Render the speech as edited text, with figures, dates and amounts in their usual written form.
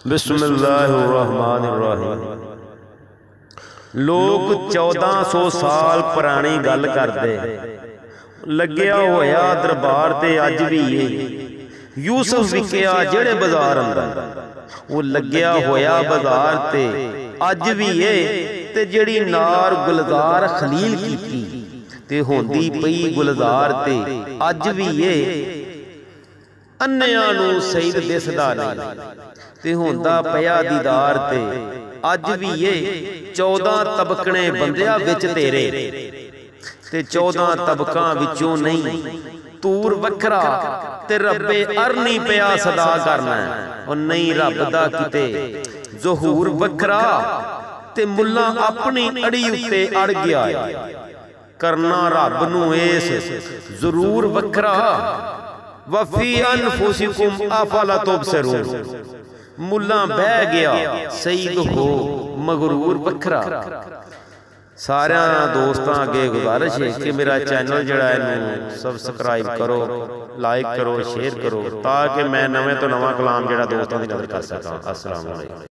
बिस्मिल्लाहिर्रहमानिर्रहीम। लोग 1400 साल पुरानी गल करदे, लग्या होया दरबार ते अज भी ये यूसुफ विकिया जेड़े बाजार अंदर, वो लग्या होया बाजार ते अज भी ये ते जेड़ी नार गुलजार खलील कीती ते होंदी पई गुलजार ते अज भी ये अन्नियां नूं सईद दिसदा नहीं ते होंदा पिया दीदार ते अज भी ये 14 तबकने बंदियां विच तेरे ते 14 तबकां विचों नहीं तूर वखरा ते रब्बे अरनी पिया सदा करना और नहीं रब दा किते ज़हूर वखरा ते मुल्ला अपनी अड़ी उत्ते अड़ गया करना रब नूं इस जरूर वखरा वफी अनफुसिकुम अफला तुबसिरून मुल्ला बह गया सईद हो मगरूर वखरा। सारे दोस्तों अगे गुजारिश है कि मेरा चैनल जड़ा है सबसक्राइब करो, लाइक करो, शेयर करो ताकि मैं नवे तो नवा कलाम जड़ा दोस्तों की नज़र कर सका। अस्सलाम वालेकुम।